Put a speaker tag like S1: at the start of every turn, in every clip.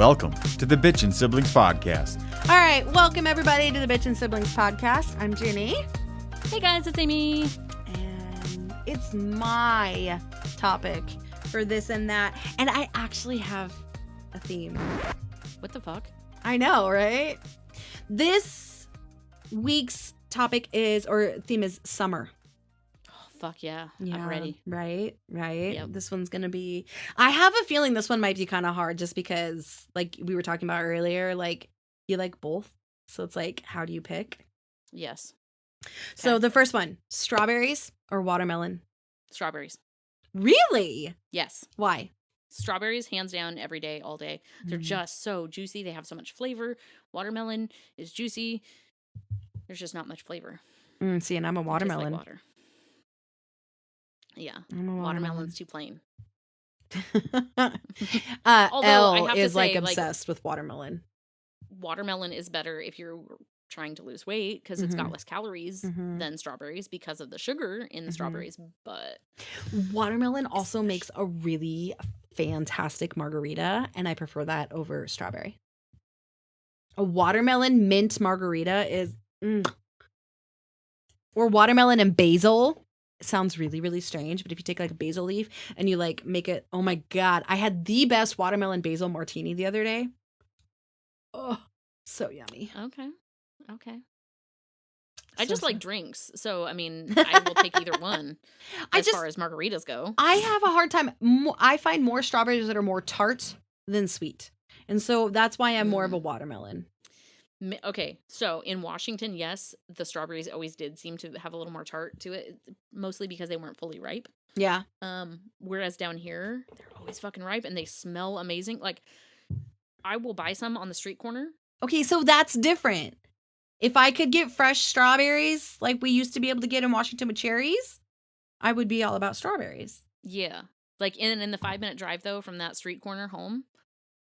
S1: Welcome to the Bitchin' Siblings Podcast.
S2: All right, welcome everybody to the Bitchin' Siblings Podcast. I'm Ginny.
S3: Hey guys, it's Amy.
S2: And it's my topic for this and that. And I actually have a theme.
S3: What the fuck?
S2: I know, right? This week's topic is, or theme is summer.
S3: Oh, fuck yeah. I'm ready.
S2: Right.
S3: Yep.
S2: This one's going to be, I have a feeling this one might be kind of hard just because, like we were talking about earlier, like you like both. So it's like, how do you pick?
S3: Yes.
S2: So
S3: Okay.
S2: the first one, strawberries or watermelon?
S3: Strawberries.
S2: Really?
S3: Yes.
S2: Why?
S3: Strawberries, hands down, every day, all day. They're just so juicy. They have so much flavor. Watermelon is juicy. There's just not much flavor.
S2: See, and I'm a
S3: It tastes
S2: watermelon.
S3: like water. Yeah.
S2: I'm a
S3: Watermelon's too plain.
S2: Although
S3: I
S2: Elle
S3: have to
S2: is like
S3: say, like,
S2: obsessed with watermelon.
S3: Watermelon is better if you're trying to lose weight because it's got less calories than strawberries because of the sugar in the strawberries. But
S2: Watermelon also makes a really fantastic margarita, and I prefer that over strawberry. A watermelon mint margarita is, or watermelon and basil. It sounds really, really strange, but if you take like a basil leaf and you like make it, oh my God, I had the best watermelon basil martini the other day. Oh, so yummy.
S3: okay.
S2: So
S3: I just like drinks. So, I mean, I will take either one as far as margaritas go.
S2: I have a hard time. I find more strawberries that are more tart than sweet. And so that's why I'm more of a watermelon.
S3: Okay, so in Washington, yes, the strawberries always did seem to have a little more tart to it, mostly because they weren't fully ripe.
S2: Yeah.
S3: Whereas down here, they're always fucking ripe and they smell amazing. Like, I will buy some on the street corner.
S2: Okay, so that's different. If I could get fresh strawberries like we used to be able to get in Washington with cherries, I would be all about strawberries.
S3: Yeah. Like, in the 5-minute drive, though, from that street corner home,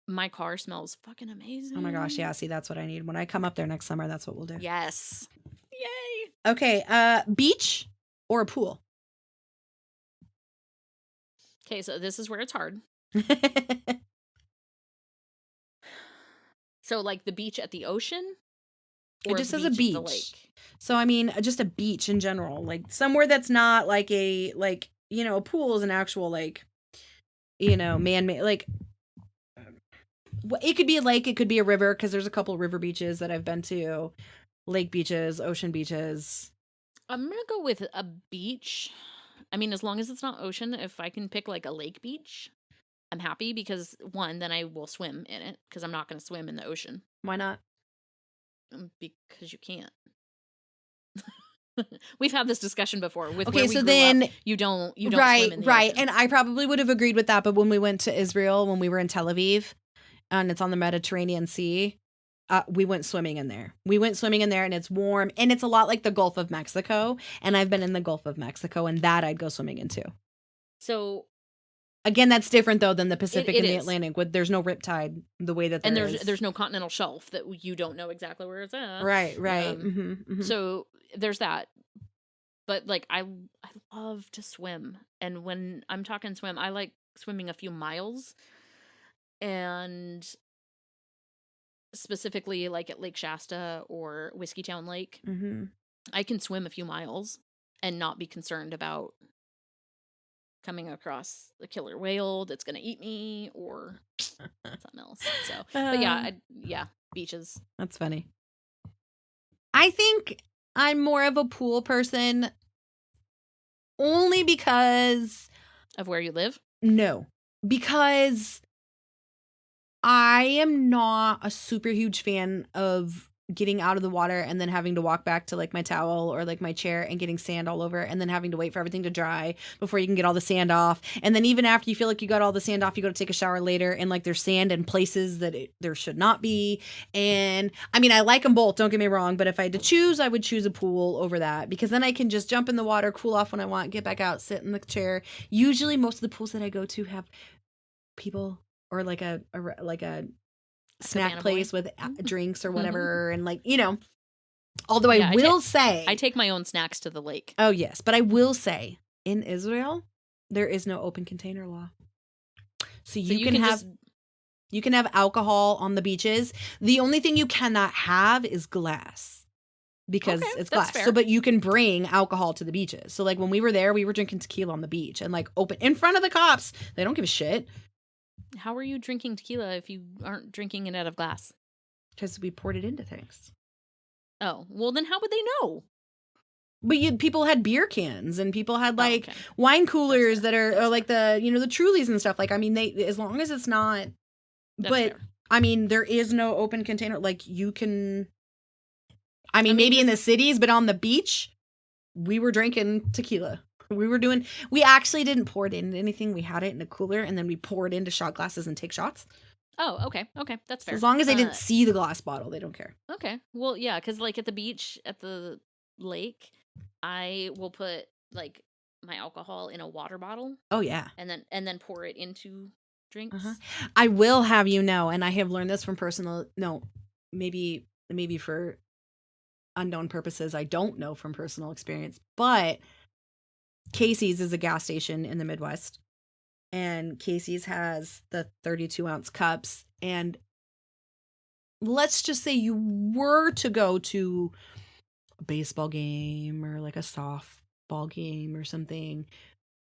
S3: my car smells fucking amazing.
S2: Oh my gosh, yeah, see, that's what I need. When I come up there next summer, that's what we'll do.
S3: Yes. Yay.
S2: Okay, beach or a pool?
S3: Okay, so this is where it's hard. So, like, the beach at the ocean?
S2: It just says a
S3: at the
S2: beach.
S3: lake?
S2: So, I mean, just a beach in general. Like, somewhere that's not like a pool is an actual, like, man-made, like, it could be a lake, it could be a river, because there's a couple river beaches that I've been to. Lake beaches, ocean beaches.
S3: I'm going to go with a beach. I mean, as long as it's not ocean, if I can pick, like, a lake beach, I'm happy because, one, then I will swim in it because I'm not going to swim in the ocean.
S2: Why not?
S3: Because you can't. We've had this discussion before with
S2: Okay,
S3: where we
S2: so
S3: grew
S2: then
S3: up, you don't
S2: right,
S3: swim in the
S2: right.
S3: ocean.
S2: And I probably would have agreed with that, but when we went to Israel, when we were in Tel Aviv, and it's on the Mediterranean Sea, we went swimming in there. And it's warm, and it's a lot like the Gulf of Mexico, and I've been in the Gulf of Mexico, and that I'd go swimming into.
S3: So
S2: again, that's different though than the Pacific
S3: it
S2: and the
S3: is.
S2: Atlantic. There's no riptide the way that there is.
S3: There's no continental shelf that you don't know exactly where it's at.
S2: Right.
S3: So there's that. But like I love to swim, and when I'm talking swim, I like swimming a few miles, and specifically like at Lake Shasta or Whiskeytown Lake, I can swim a few miles and not be concerned about coming across a killer whale that's gonna eat me or something else. So, but yeah, beaches.
S2: That's funny. I think I'm more of a pool person only because
S3: Of where you live?
S2: no, because I am not a super huge fan of getting out of the water and then having to walk back to like my towel or like my chair and getting sand all over and then having to wait for everything to dry before you can get all the sand off. And then even after you feel like you got all the sand off, you go to take a shower later and like there's sand in places that there should not be. And I mean, I like them both, don't get me wrong, but if I had to choose, I would choose a pool over that because then I can just jump in the water, cool off when I want, get back out, sit in the chair. Usually most of the pools that I go to have people or like a snack
S3: Cabana
S2: place
S3: boy.
S2: with drinks or whatever and like, although I will say
S3: I take my own snacks to the lake.
S2: Oh yes, but I will say in Israel there is no open container law. So you can have
S3: just
S2: You can have alcohol on the beaches. The only thing you cannot have is glass because
S3: Okay,
S2: it's
S3: that's
S2: glass. So,
S3: fair.
S2: but you can bring alcohol to the beaches. So, like when we were there, we were drinking tequila on the beach and like open in front of the cops. They don't give a shit
S3: How are you drinking tequila if you aren't drinking it out of glass?
S2: because we poured it into things.
S3: Oh, well then how would they know?
S2: But people had beer cans and people had
S3: Oh,
S2: like
S3: okay.
S2: wine coolers
S3: fair.
S2: that are
S3: That's
S2: like the the Trulies and stuff. Like I mean, they as long as it's not.
S3: That's
S2: But
S3: fair.
S2: I mean, there is no open container. Like you can. I mean,
S3: I mean,
S2: maybe in
S3: 'cause-
S2: the cities, but on the beach, we were drinking tequila. We actually didn't pour it into anything. We had it in a cooler and then we pour it into shot glasses and take shots.
S3: Oh, okay. That's
S2: So
S3: fair.
S2: as long as they didn't see the glass bottle, they don't care.
S3: Okay. Well, yeah, because like at the beach, at the lake, I will put like my alcohol in a water bottle
S2: Oh, yeah.
S3: and then pour it into drinks.
S2: Uh-huh. I will have you know, and I have learned this from maybe for unknown purposes. I don't know from personal experience, but Casey's is a gas station in the Midwest. And Casey's has the 32-ounce cups. And let's just say you were to go to a baseball game or like a softball game or something,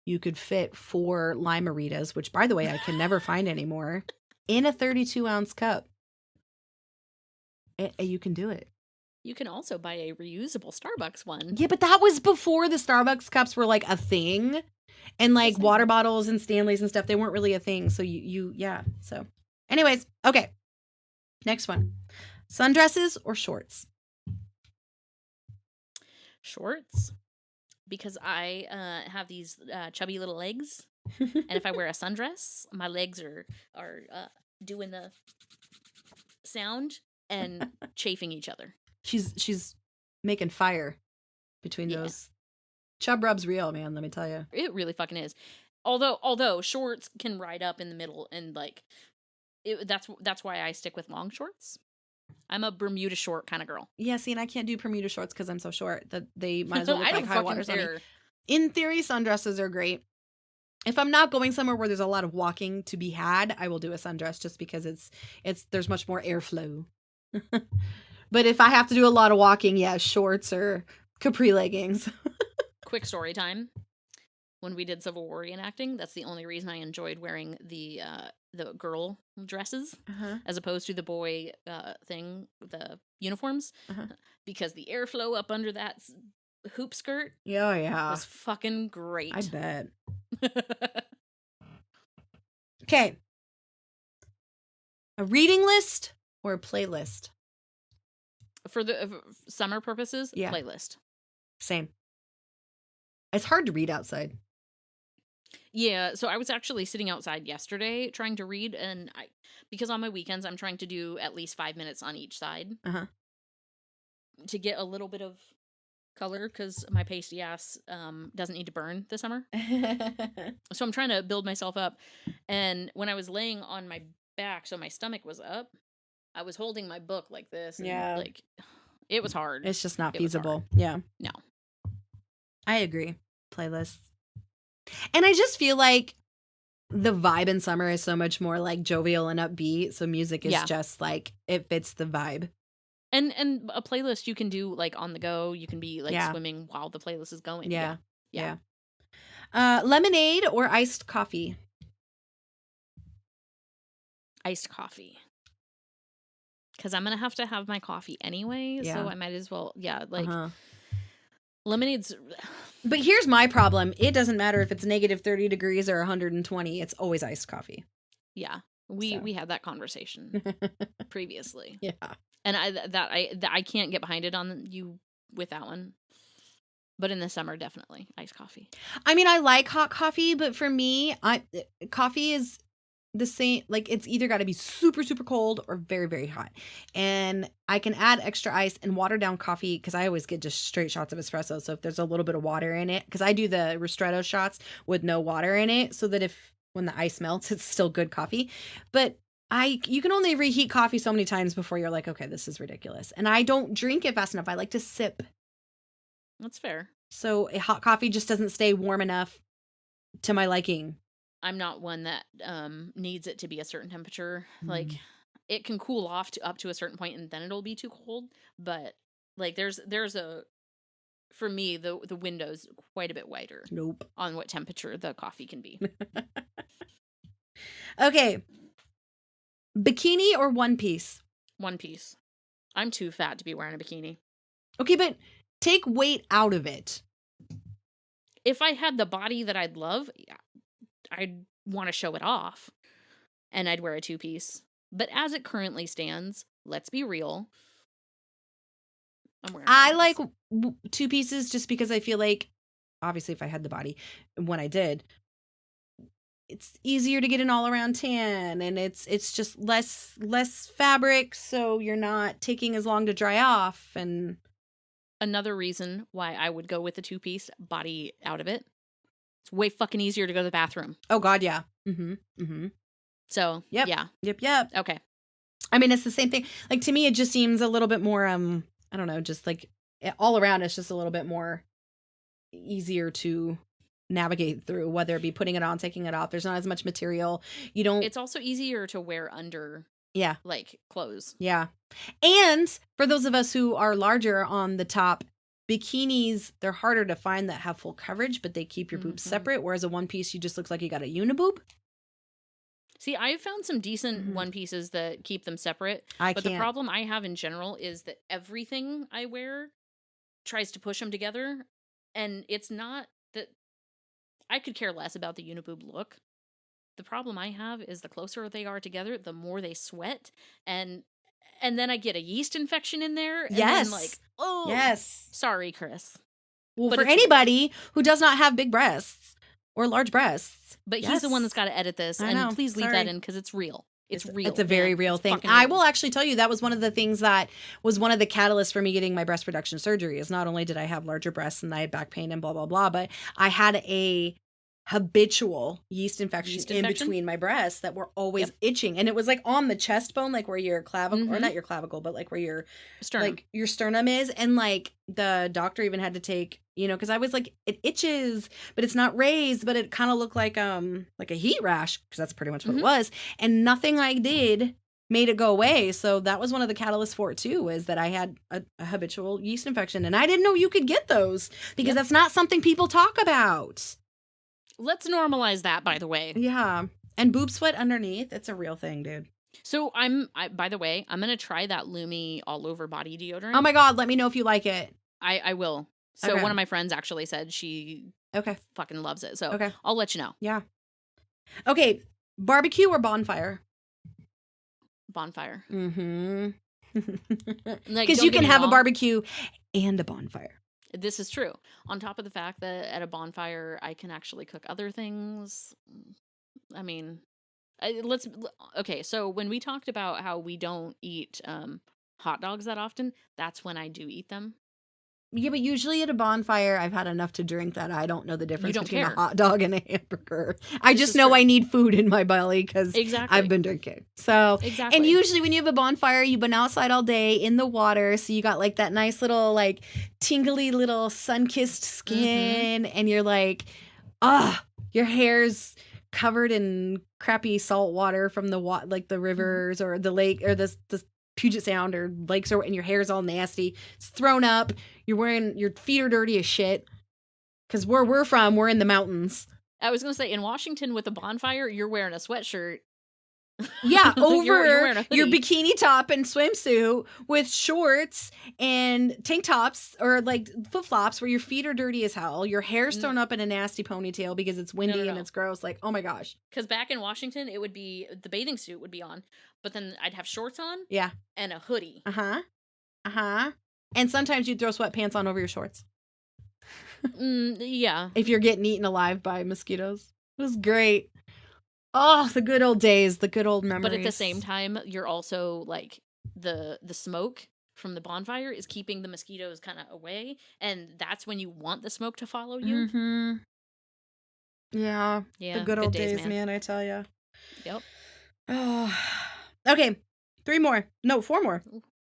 S2: you could fit 4 Lime-A-Ritas, which, by the way, I can never find anymore, in a 32-ounce cup. You can do it.
S3: You can also buy a reusable Starbucks one.
S2: Yeah, but that was before the Starbucks cups were like a thing. And like
S3: Just
S2: water
S3: saying.
S2: bottles and Stanleys and stuff, they weren't really a thing. So yeah. So anyways, okay. Next one. Sundresses or shorts?
S3: Shorts, because I have these chubby little legs, and if I wear a sundress, my legs are doing the sound and chafing each other.
S2: She's making fire between
S3: Yeah.
S2: those. Chub Rub's real, man, let me tell you.
S3: It really fucking is. Although shorts can ride up in the middle and like that's why I stick with long shorts. I'm a Bermuda short kind of girl.
S2: Yeah, see, and I can't do Bermuda shorts because I'm so short that they might as well look
S3: I
S2: like
S3: don't
S2: high
S3: fucking
S2: waters on me.
S3: care.
S2: In theory, sundresses are great. If I'm not going somewhere where there's a lot of walking to be had, I will do a sundress just because there's much more airflow. But if I have to do a lot of walking, yeah, shorts or capri leggings.
S3: Quick story time. When we did Civil War reenacting, that's the only reason I enjoyed wearing the girl dresses as opposed to the boy the uniforms, because the airflow up under that hoop skirt
S2: Yeah.
S3: was fucking great.
S2: I bet. Okay. A reading list or a playlist?
S3: For the summer purposes,
S2: Yeah.
S3: playlist.
S2: Same. It's hard to read outside.
S3: Yeah, so I was actually sitting outside yesterday trying to read, and because on my weekends I'm trying to do at least 5 minutes on each side to get a little bit of color, because my pasty ass doesn't need to burn this summer. So I'm trying to build myself up, and when I was laying on my back, so my stomach was up, I was holding my book like this, and
S2: Yeah.
S3: like it was hard.
S2: It's just not
S3: It was
S2: feasible.
S3: hard.
S2: Yeah.
S3: No.
S2: I agree. Playlists. And I just feel like the vibe in summer is so much more like jovial and upbeat. So music is just like, it fits the vibe.
S3: And a playlist you can do like on the go. You can be like swimming while the playlist is going.
S2: Yeah.
S3: Yeah.
S2: Lemonade or iced coffee?
S3: Iced coffee. Because I'm going to have my coffee anyway.
S2: Yeah.
S3: So I might as well. Yeah. Like lemonade's.
S2: But here's my problem. It doesn't matter if it's negative 30 degrees or 120. It's always iced coffee.
S3: Yeah. We had that conversation previously.
S2: Yeah.
S3: And I can't get behind it on you with that one. But in the summer, definitely iced coffee.
S2: I mean, I like hot coffee, but for me, coffee is the same. Like, it's either got to be super, super cold or very, very hot. And I can add extra ice and water down coffee because I always get just straight shots of espresso. So if there's a little bit of water in it, because I do the ristretto shots with no water in it, so that when the ice melts, it's still good coffee. But you can only reheat coffee so many times before you're like, okay, this is ridiculous. And I don't drink it fast enough. I like to sip.
S3: That's fair.
S2: So a hot coffee just doesn't stay warm enough to my liking.
S3: I'm not one that needs it to be a certain temperature. Like, it can cool off to up to a certain point, and then it'll be too cold. But like, there's a for me the window's quite a bit wider.
S2: Nope.
S3: On what temperature the coffee can be.
S2: Okay. Bikini or one piece?
S3: One piece. I'm too fat to be wearing a bikini.
S2: Okay, but take weight out of it.
S3: If I had the body that I'd love, I'd want to show it off, and I'd wear a two-piece. But as it currently stands, let's be real. I'm wearing
S2: I like two pieces just because I feel like, obviously, if I had the body, when I did, it's easier to get an all-around tan, and it's just less fabric, so you're not taking as long to dry off. And
S3: another reason why I would go with the two-piece, body out of it. It's way fucking easier to go to the bathroom.
S2: Oh God, yeah. Mm-hmm.
S3: So
S2: yep.
S3: Yeah.
S2: Yep.
S3: Okay.
S2: I mean, it's the same thing. Like, to me, it just seems a little bit more I don't know, just like all around, it's just a little bit more easier to navigate through, whether it be putting it on, taking it off. There's not as much material. You don't.
S3: It's also easier to wear under.
S2: Yeah.
S3: Like clothes.
S2: Yeah. And for those of us who are larger on the top, bikinis, they're harder to find that have full coverage, but they keep your boobs separate. Whereas a one piece, you just looks like you got a uniboob.
S3: See, I've found some decent one pieces that keep them separate. But the problem I have in general is that everything I wear tries to push them together. And it's not that I could care less about the uniboob look. The problem I have is the closer they are together, the more they sweat. And then I get a yeast infection in there. And
S2: yes.
S3: Then like, oh,
S2: yes.
S3: Sorry, Chris.
S2: Well, but for anybody who does not have big breasts or large breasts.
S3: But he's the one that's got to edit this. And please leave that in because it's real. It's real.
S2: It's a very real thing. I will actually tell you that was one of the things that was one of the catalysts for me getting my breast reduction surgery. Is not only did I have larger breasts and I had back pain and blah, blah, blah, but I had a habitual yeast infection in between my breasts that were always itching. And it was like on the chest bone, like where your clavicle, or not your clavicle, but like where your sternum. Like your sternum is. And like the doctor even had to take, because I was like, it itches, but it's not raised, but it kind of looked like a heat rash, because that's pretty much what it was. And nothing I did made it go away. So that was one of the catalysts for it too, is that I had a habitual yeast infection. And I didn't know you could get those because that's not something people talk about.
S3: Let's normalize that, by the way.
S2: Yeah. And boob sweat underneath. It's a real thing, dude.
S3: So by the way, I'm going to try that Lumi all over body deodorant.
S2: Oh my God. Let me know if you like it.
S3: I will. So one of my friends actually said she fucking loves it. So I'll let you know.
S2: Yeah. Okay. Barbecue or bonfire?
S3: Bonfire.
S2: Mm-hmm. Because you can have a barbecue and a bonfire.
S3: This is true. On top of the fact that at a bonfire, I can actually cook other things. I mean, so when we talked about how we don't eat hot dogs that often, that's when I do eat them.
S2: Yeah, but usually at a bonfire, I've had enough to drink that I don't know the difference between a hot dog and a hamburger. I just know I need food in my belly because I've been drinking. So, and usually when you have a bonfire, you've been outside all day in the water. So you got like that nice little like tingly little sun-kissed skin. And you're like, your hair's covered in crappy salt water from the like the rivers or the lake or the Puget Sound or lakes, and your hair's all nasty. It's thrown up. Your feet are dirty as shit. Because where we're from, we're in the mountains.
S3: I was going to say, in Washington with a bonfire, you're wearing a sweatshirt.
S2: Yeah, over your bikini top and swimsuit with shorts and tank tops or like flip-flops where your feet are dirty as hell. Your hair's thrown up in a nasty ponytail because it's windy and it's gross. Like, oh my gosh.
S3: Because back in Washington, it would be, the bathing suit would be on, but then I'd have shorts on.
S2: Yeah.
S3: And a hoodie.
S2: And sometimes you'd throw sweatpants on over your shorts.
S3: Yeah.
S2: If you're getting eaten alive by mosquitoes. It was great. Oh, the good old days, the good old memories.
S3: But at the same time, you're also like the smoke from the bonfire is keeping the mosquitoes kind of away, and that's when you want the smoke to follow you.
S2: Yeah, the good old days, man. I tell you.
S3: Yep.
S2: Oh, okay, 4 more.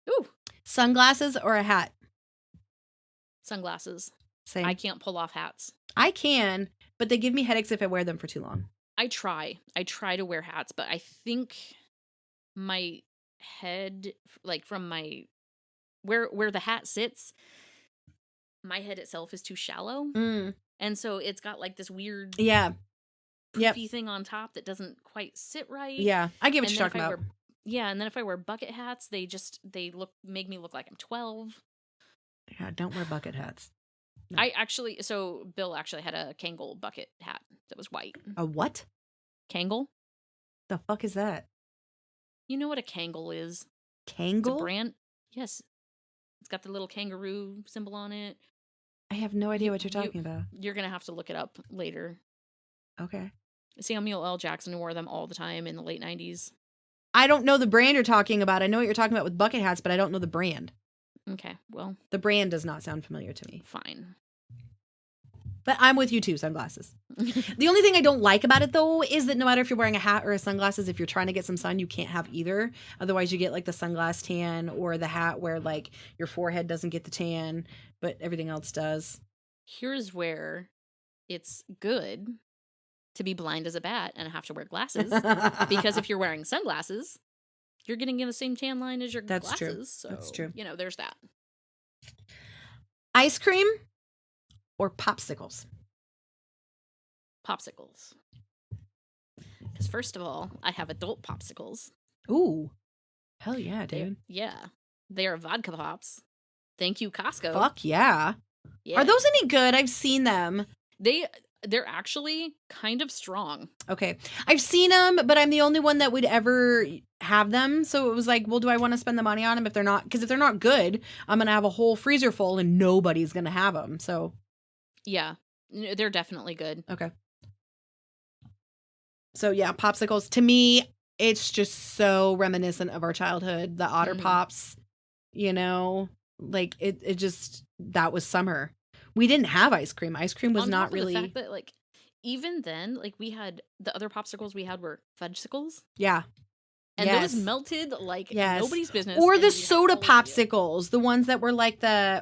S3: Ooh,
S2: sunglasses or a hat?
S3: Sunglasses.
S2: Same.
S3: I can't pull off hats.
S2: I can, but they give me headaches if I wear them for too long.
S3: I try to wear hats, but I think my head, like from my where the hat sits, my head itself is too shallow, and so it's got like this weird poofy thing on top that doesn't quite sit right.
S2: Yeah, I get what you're talking about.
S3: And then if I wear bucket hats, they make me look like I'm 12.
S2: Yeah, don't wear bucket hats.
S3: No. Bill actually had a Kangol bucket hat that was white.
S2: A what?
S3: Kangol?
S2: The fuck is that?
S3: You know what a Kangol is?
S2: Kangol?
S3: It's a brand. Yes. It's got the little kangaroo symbol on it.
S2: I have no idea what you're talking about.
S3: You're going to have to look it up later.
S2: Okay.
S3: Samuel L. Jackson wore them all the time in the late 90s.
S2: I don't know the brand you're talking about. I know what you're talking about with bucket hats, but I don't know the brand.
S3: Okay, well.
S2: The brand does not sound familiar to me.
S3: Fine.
S2: But I'm with you too, sunglasses. The only thing I don't like about it, though, is that no matter if you're wearing a hat or a sunglasses, if you're trying to get some sun, you can't have either. Otherwise, you get like the sunglass tan or the hat where like your forehead doesn't get the tan, but everything else does.
S3: Here's where it's good to be blind as a bat and have to wear glasses. Because if you're wearing sunglasses, you're getting in the same tan line as your glasses.
S2: True.
S3: So,
S2: that's true.
S3: You know, there's that.
S2: Ice cream or popsicles?
S3: Popsicles. Because first of all, I have adult popsicles.
S2: Ooh. Hell yeah, dude.
S3: They are vodka pops. Thank you, Costco.
S2: Fuck yeah. Are those any good? I've seen them.
S3: They're actually kind of strong. Okay.
S2: I've seen them, but I'm the only one that would ever have them. So it was like, well, do I want to spend the money on them if they're not? Because if they're not good, I'm going to have a whole freezer full and nobody's going to have them. So.
S3: Yeah, they're definitely good.
S2: Okay. So yeah, popsicles. To me, it's just so reminiscent of our childhood. The Otter Pops, you know, like it just, that was summer. We didn't have ice cream. Ice cream was not really.
S3: The fact that, like, even then, like, we had the other popsicles we had were fudgesicles.
S2: Yeah.
S3: And those melted like nobody's business.
S2: Or the soda popsicles, the ones that were like the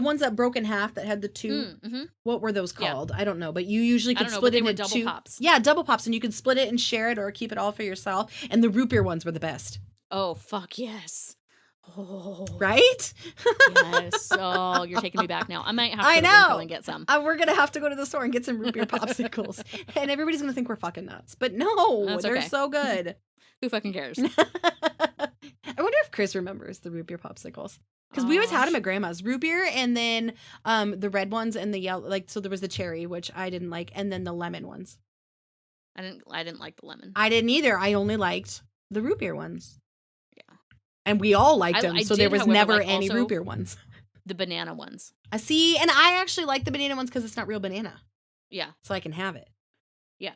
S2: ones that broke in half that had the two. What were those called? Yeah. I don't know, but you usually could split it into double
S3: pops.
S2: Yeah, double pops, and you could split it and share it or keep it all for yourself. And the root beer ones were the best.
S3: Oh, fuck yes. Oh.
S2: Right?
S3: Yes. Oh, you're taking me back now. I might have to go and get some.
S2: We're going to have to go to the store and get some root beer popsicles. And everybody's going to think we're fucking nuts. But no, they're so good.
S3: Who fucking cares?
S2: I wonder if Chris remembers the root beer popsicles. Because we always had them at Grandma's. Root beer and then the red ones and the yellow. Like, so there was the cherry, which I didn't like, and then the lemon ones.
S3: I didn't like the lemon.
S2: I didn't either. I only liked the root beer ones. And we all liked them, so there was never any root beer ones.
S3: The banana ones.
S2: I see, and I actually like the banana ones because it's not real banana.
S3: Yeah.
S2: So I can have it.
S3: Yeah.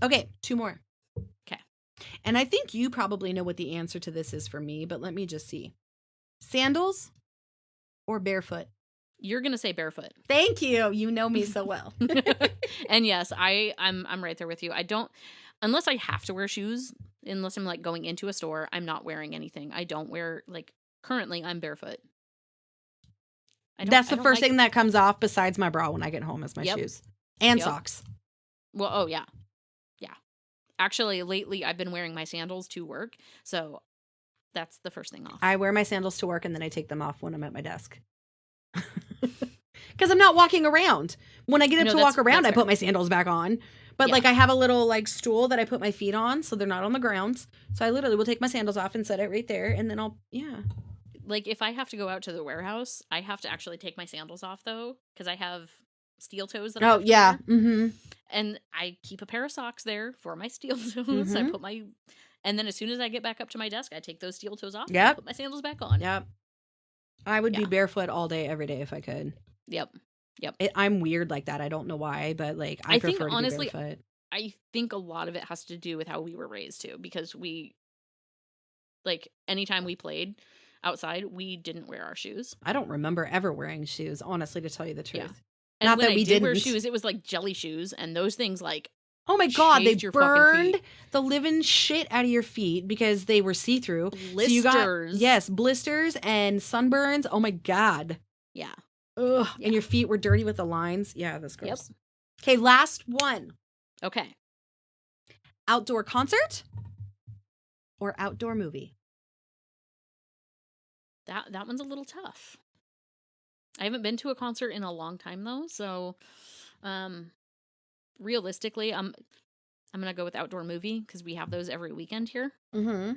S2: Okay, 2 more.
S3: Okay.
S2: And I think you probably know what the answer to this is for me, but let me just see. Sandals or barefoot?
S3: You're going to say barefoot.
S2: Thank you. You know me so well.
S3: And yes, I'm right there with you. I don't, unless I have to wear shoes, unless I'm like going into a store, I'm not wearing anything. I don't wear, like, currently I'm barefoot.
S2: That's the first thing that comes off besides my bra when I get home is my shoes. And socks.
S3: Well, oh yeah. Yeah. Actually, lately I've been wearing my sandals to work. So that's the first thing off.
S2: I wear my sandals to work and then I take them off when I'm at my desk. Because I'm not walking around. When I get up to walk around, I put my sandals back on. But like I have a little like stool that I put my feet on so they're not on the ground. So I literally will take my sandals off and set it right there and then
S3: like if I have to go out to the warehouse, I have to actually take my sandals off though because I have steel toes that I have to wear. Mm-hmm. And I keep a pair of socks there for my steel toes. Mm-hmm. I put and then as soon as I get back up to my desk, I take those steel toes off and put my sandals back on.
S2: Yep. I would be barefoot all day every day if I could.
S3: Yep.
S2: I'm weird like that. I don't know why, but like I prefer
S3: think,
S2: to
S3: honestly,
S2: be barefoot.
S3: I think a lot of it has to do with how we were raised too, because we, like, anytime we played outside, we didn't wear our shoes.
S2: I don't remember ever wearing shoes, honestly, to tell you the truth.
S3: Yeah. And not that we didn't wear shoes, it was like jelly shoes, and those things like,
S2: oh my god, they burned the living shit out of your feet because they were see-through.
S3: Blisters.
S2: So blisters and sunburns. Oh my god.
S3: Yeah.
S2: Ugh. Yeah. And your feet were dirty with the lines. Yeah, that's gross. Yep. Okay, last one.
S3: Okay.
S2: Outdoor concert or outdoor movie?
S3: That one's a little tough. I haven't been to a concert in a long time though, so realistically, I'm gonna go with outdoor movie because we have those every weekend here.
S2: Mm-hmm.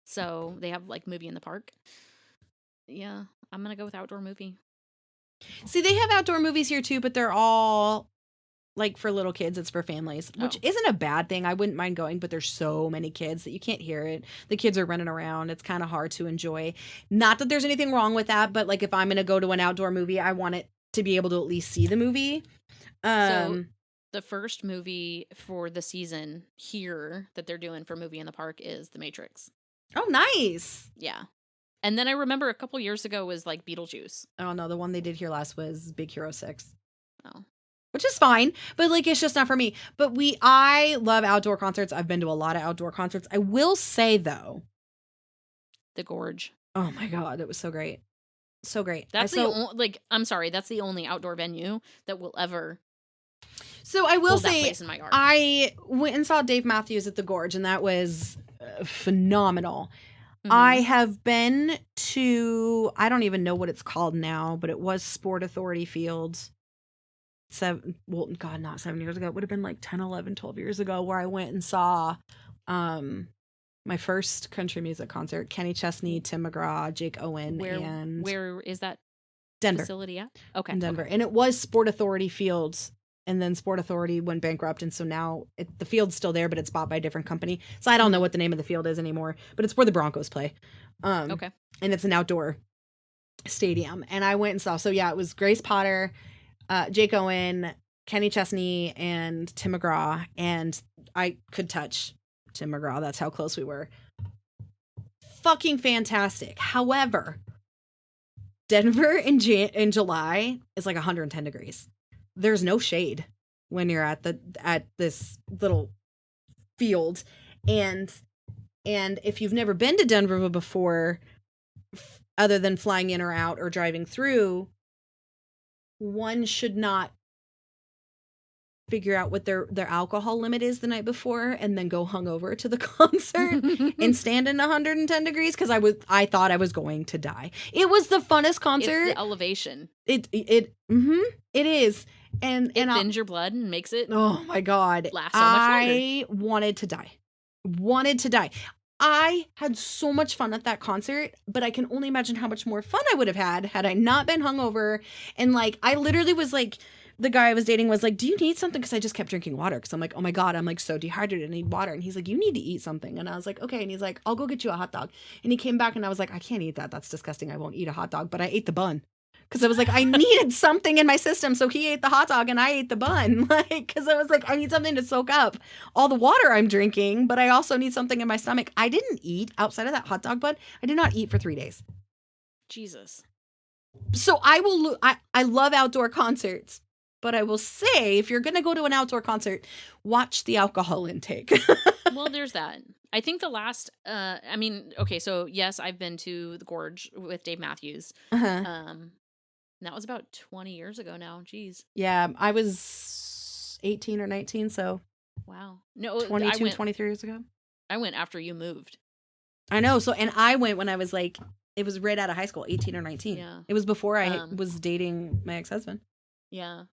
S3: So they have like movie in the park. Yeah, I'm gonna go with outdoor movie.
S2: See, they have outdoor movies here too, but they're all like for little kids. It's for families, which isn't a bad thing. I wouldn't mind going, but there's so many kids that you can't hear it. The kids are running around. It's kind of hard to enjoy. Not that there's anything wrong with that, but like if I'm going to go to an outdoor movie, I want it to be able to at least see the movie.
S3: So the first movie for the season here that they're doing for movie in the park is The Matrix.
S2: Oh, nice.
S3: Yeah. And then I remember a couple years ago was like Beetlejuice.
S2: Oh no, the one they did here last was Big Hero 6.
S3: Oh.
S2: Which is fine, but like it's just not for me. But I love outdoor concerts. I've been to a lot of outdoor concerts. I will say though,
S3: The Gorge.
S2: oh my god, it was so great. So great.
S3: That's I'm sorry, that's the only outdoor venue that will ever.
S2: So I will
S3: hold that
S2: say
S3: place in my yard.
S2: I went and saw Dave Matthews at the Gorge, and that was phenomenal.
S3: Mhm.
S2: I have been to, I don't even know what it's called now, but it was Sport Authority Fields. Not 7 years ago. It would have been like 10, 11, 12 years ago where I went and saw my first country music concert. Kenny Chesney, Tim McGraw, Jake Owen, and
S3: where is that
S2: Denver.
S3: facility at? Okay.
S2: In Denver.
S3: Okay.
S2: And it was Sport Authority Fields. And then Sport Authority went bankrupt. And so now the field's still there, but it's bought by a different company. So I don't know what the name of the field is anymore, but it's where the Broncos play.
S3: Okay.
S2: And it's an outdoor stadium. And I went and saw. So yeah, it was Grace Potter, Jake Owen, Kenny Chesney, and Tim McGraw. And I could touch Tim McGraw. That's how close we were. Fucking fantastic. However, Denver in July is like 110 degrees. There's no shade when you're at this little field. And if you've never been to Denver before, other than flying in or out or driving through, one should not figure out what their alcohol limit is the night before and then go hungover to the concert and stand in 110 degrees because I thought I was going to die. It was the funnest concert.
S3: It's the elevation.
S2: It is. And
S3: it thins your blood and makes it
S2: oh my god
S3: last so much longer.
S2: I wanted to die. I had so much fun at that concert, but I can only imagine how much more fun I would have had I not been hungover. And like, I literally was like, the guy I was dating was like, do you need something? Because I just kept drinking water. Because I'm like, oh my God, I'm like so dehydrated. I need water. And he's like, you need to eat something. And I was like, okay. And he's like, I'll go get you a hot dog. And he came back and I was like, I can't eat that. That's disgusting. I won't eat a hot dog. But I ate the bun. Because I was like, I needed something in my system. So he ate the hot dog and I ate the bun. Like, because I was like, I need something to soak up all the water I'm drinking. But I also need something in my stomach. I didn't eat outside of that hot dog bun. I did not eat for 3 days.
S3: Jesus.
S2: So I love outdoor concerts. But I will say, if you're going to go to an outdoor concert, watch the alcohol intake.
S3: Well, there's that. I think the last, okay, so yes, I've been to the Gorge with Dave Matthews.
S2: Uh-huh.
S3: That was about 20 years ago now. Jeez.
S2: Yeah, I was 18 or 19, so.
S3: Wow. No,
S2: 23 years ago.
S3: I went after you moved.
S2: I know. So, and I went when I was like, it was right out of high school, 18 or 19.
S3: Yeah.
S2: It was before I was dating my ex-husband.
S3: Yeah.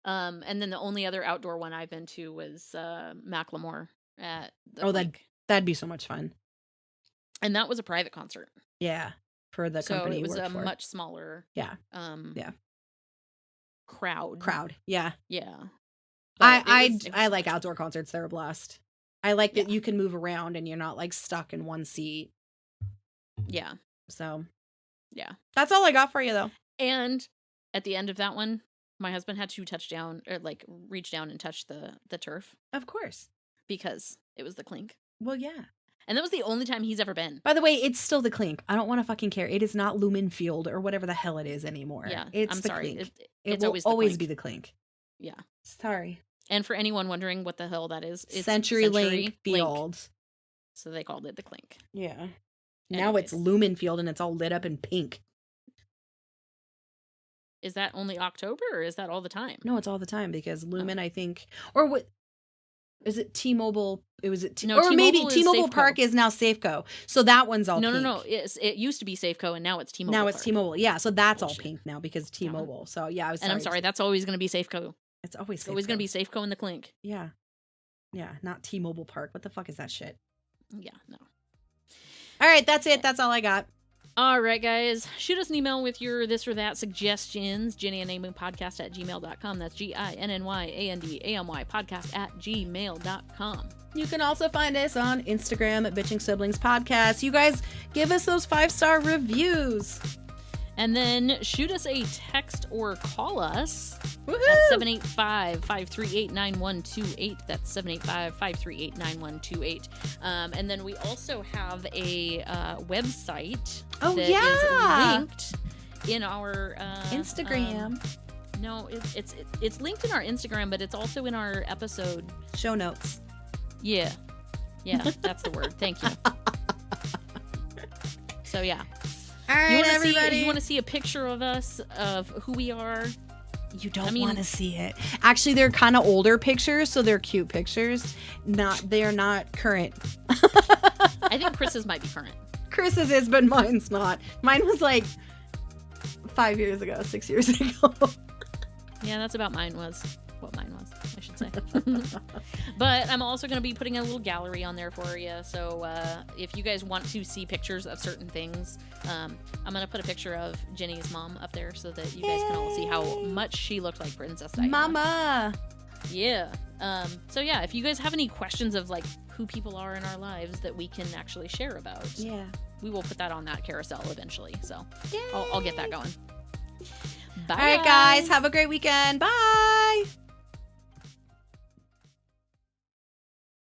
S3: And then the only other outdoor one I've been to was Macklemore at the lake.
S2: That'd be so much fun.
S3: And that was a private concert.
S2: Yeah, for the company.
S3: So it was
S2: you worked
S3: a
S2: for.
S3: much smaller.
S2: Yeah.
S3: Crowd.
S2: Yeah.
S3: Yeah.
S2: I like outdoor concerts. They're a blast. I like that you can move around and you're not like stuck in one seat.
S3: Yeah.
S2: So.
S3: Yeah.
S2: That's all I got for you though.
S3: And at the end of that one, my husband had to reach down and touch the turf.
S2: Of course.
S3: Because it was the Clink.
S2: Well, yeah.
S3: And that was the only time he's ever been.
S2: By the way, it's still the Clink. I don't want to fucking care. It is not Lumen Field or whatever the hell it is anymore.
S3: Yeah,
S2: it's
S3: I'm
S2: the
S3: sorry.
S2: Clink.
S3: It's
S2: will
S3: always
S2: be the Clink.
S3: Yeah.
S2: Sorry.
S3: And for anyone wondering what the hell that is, it's
S2: CenturyLink Field.
S3: Link. So they called it the Clink.
S2: Yeah.
S3: Anyways.
S2: Now it's Lumen Field and it's all lit up in pink.
S3: Is that only October or is that all the time?
S2: No, it's all the time because Lumen, I think, or what is it? T-Mobile It was
S3: No,
S2: or maybe
S3: T-Mobile is
S2: T-Mobile
S3: Safeco.
S2: Park is now Safeco. So that one's all
S3: No,
S2: pink.
S3: no. It used to be Safeco, and now it's T-Mobile.
S2: Now it's
S3: Park.
S2: T-Mobile. Yeah, so that's
S3: Bullshit.
S2: all pink now because T-Mobile. So yeah, I was
S3: And I'm sorry, that's always going to be Safeco.
S2: It's always
S3: It's always going to be Safeco in the clink.
S2: Yeah. Yeah, not T-Mobile Park. What the fuck is that shit?
S3: Yeah, no.
S2: All right, that's it. That's all I got.
S3: All right, guys. Shoot us an email with your this or that suggestions. Ginny and Amy podcast at gmail.com. That's GINNYANDAMY podcast at gmail.com.
S2: You can also find us on Instagram at Bitching Siblings Podcast. You guys give us those 5-star reviews.
S3: And then shoot us a text or call us
S2: Woohoo!
S3: at 785-538-9128. That's 785-538-9128. And then we also have a website that is linked in our
S2: Instagram.
S3: No, it's linked in our Instagram, but it's also in our episode
S2: Show notes.
S3: Yeah, that's the word. Thank you. So yeah.
S2: All right, everybody.
S3: You want to see a picture of us, of who we are?
S2: You don't want to see it. Actually, they're kind of older pictures, so they're cute pictures. They're not current.
S3: I think Chris's might be current.
S2: Chris's is, but mine's not. Mine was like 5 years ago, 6 years ago.
S3: Yeah, that's about what mine was, I should say. But I'm also going to be putting a little gallery on there for you. So if you guys want to see pictures of certain things, I'm going to put a picture of Ginny's mom up there so that you guys can all see how much she looked like Princess Diana.
S2: Mama!
S3: Yeah. So yeah, if you guys have any questions of like who people are in our lives that we can actually share about, we will put that on that carousel eventually. So I'll get that going. Bye.
S2: All right, guys. Have a great weekend. Bye.